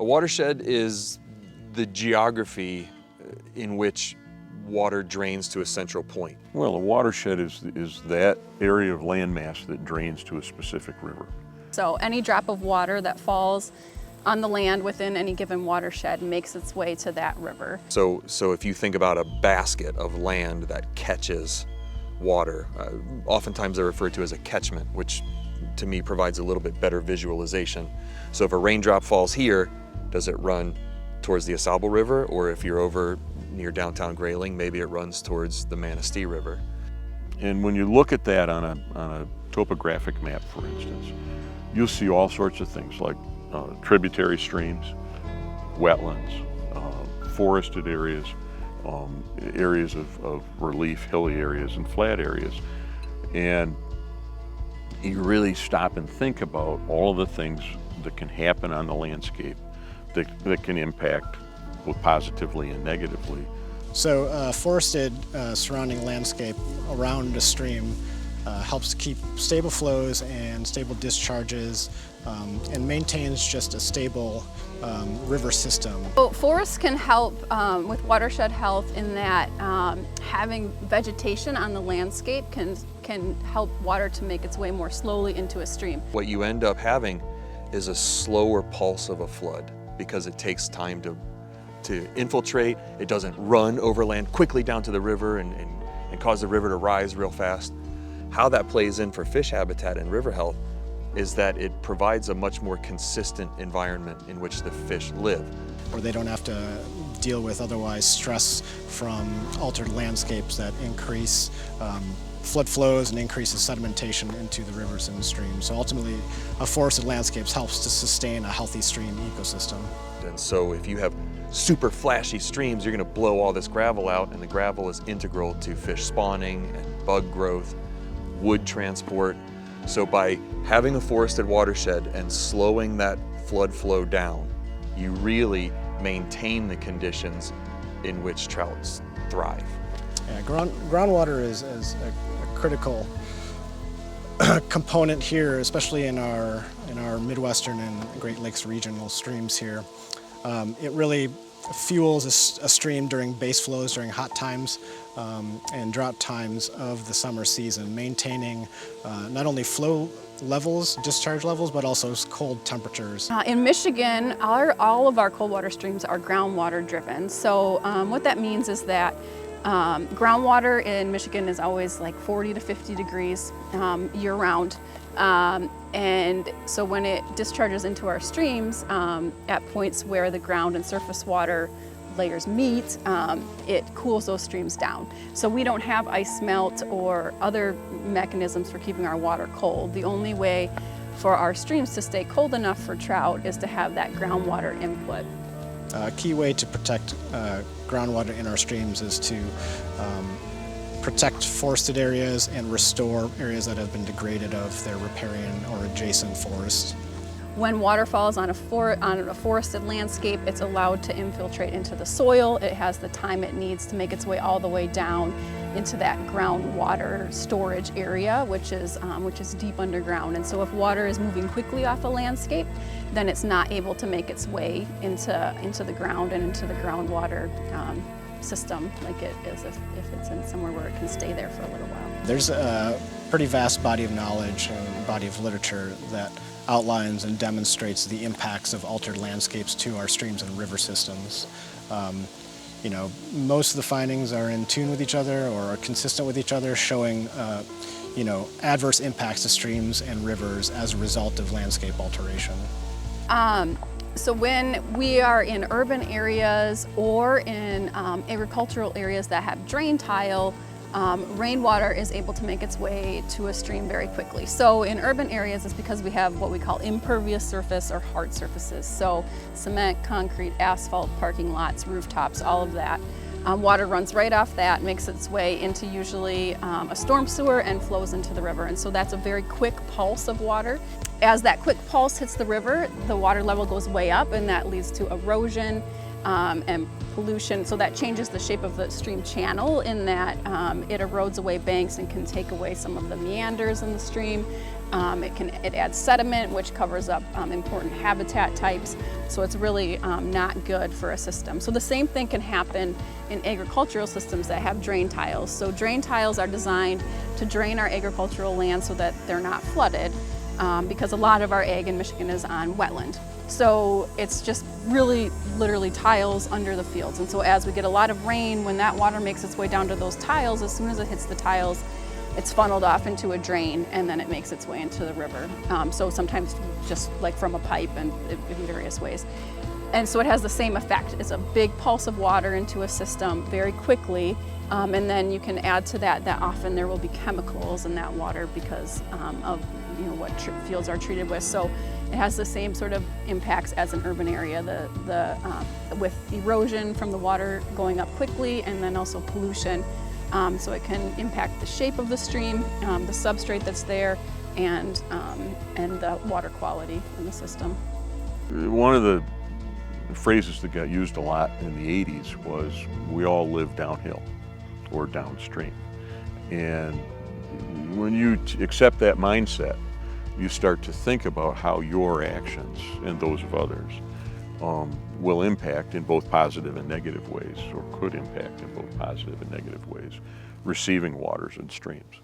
A watershed is the geography in which water drains to a central point. Well, a watershed is that area of landmass that drains to a specific river. So any drop of water that falls on the land within any given watershed makes its way to that river. So if you think about a basket of land that catches water, oftentimes they're referred to as a catchment, which to me provides a little bit better visualization. So if a raindrop falls here, does it run towards the AuSable River? Or if you're over near downtown Grayling, maybe it runs towards the Manistee River. And when you look at that on a topographic map, for instance, you'll see all sorts of things like tributary streams, wetlands, forested areas, areas of relief, hilly areas, and flat areas. And you really stop and think about all of the things that can happen on the landscape that can impact both positively and negatively. So forested surrounding landscape around a stream helps to keep stable flows and stable discharges and maintains just a stable river system. So forests can help with watershed health in that having vegetation on the landscape can help water to make its way more slowly into a stream. What you end up having is a slower pulse of a flood because it takes time to infiltrate. It doesn't run overland quickly down to the river and cause the river to rise real fast. How that plays in for fish habitat and river health is that it provides a much more consistent environment in which the fish live. Where they don't have to deal with otherwise stress from altered landscapes that increase flood flows and increases sedimentation into the rivers and streams. So ultimately, a forested landscape helps to sustain a healthy stream ecosystem. And so if you have super flashy streams, you're going to blow all this gravel out, and the gravel is integral to fish spawning and bug growth, wood transport. So by having a forested watershed and slowing that flood flow down, you really maintain the conditions in which trouts thrive. Yeah, groundwater is a critical component here, especially in our Midwestern and Great Lakes regional streams here. It really fuels a stream during base flows during hot times and drought times of the summer season, maintaining not only flow levels, discharge levels, but also cold temperatures. In Michigan, all of our cold water streams are groundwater driven. So what that means is that groundwater in Michigan is always like 40 to 50 degrees year round. And so when it discharges into our streams at points where the ground and surface water layers meet, it cools those streams down. So we don't have ice melt or other mechanisms for keeping our water cold. The only way for our streams to stay cold enough for trout is to have that groundwater input. A key way to protect groundwater in our streams is to protect forested areas and restore areas that have been degraded of their riparian or adjacent forest. When water falls on a forested landscape, it's allowed to infiltrate into the soil. It has the time it needs to make its way all the way down into that groundwater storage area, which is deep underground. And so if water is moving quickly off a landscape, then it's not able to make its way into the ground and into the groundwater system like it is if it's in somewhere where it can stay there for a little while. There's a pretty vast body of knowledge and body of literature that outlines and demonstrates the impacts of altered landscapes to our streams and river systems. You know, most of the findings are in tune with each other or are consistent with each other, showing you know, adverse impacts to streams and rivers as a result of landscape alteration. So when we are in urban areas or in agricultural areas that have drain tile, rainwater is able to make its way to a stream very quickly. So in urban areas, it's because we have what we call impervious surface or hard surfaces. So cement, concrete, asphalt, parking lots, rooftops, all of that. Water runs right off that, makes its way into usually a storm sewer and flows into the river. And so that's a very quick pulse of water. As that quick pulse hits the river, the water level goes way up, and that leads to erosion and pollution. So that changes the shape of the stream channel in that it erodes away banks and can take away some of the meanders in the stream. It adds sediment, which covers up important habitat types. So it's really not good for a system. So the same thing can happen in agricultural systems that have drain tiles. So drain tiles are designed to drain our agricultural land so that they're not flooded, because a lot of our ag in Michigan is on wetland. So it's just really literally tiles under the fields. And so as we get a lot of rain, when that water makes its way down to those tiles, as soon as it hits the tiles, it's funneled off into a drain, and then it makes its way into the river. So sometimes just like from a pipe and in various ways. And so it has the same effect. It's a big pulse of water into a system very quickly. And then you can add to that often there will be chemicals in that water because of what fields are treated with. So it has the same sort of impacts as an urban area, with erosion from the water going up quickly, and then also pollution. So it can impact the shape of the stream, the substrate that's there, and the water quality in the system. One of the phrases that got used a lot in the 80s was, we all live downhill or downstream. And when you accept that mindset, you start to think about how your actions and those of others will impact in both positive and negative ways, or could impact in both positive and negative ways, receiving waters and streams.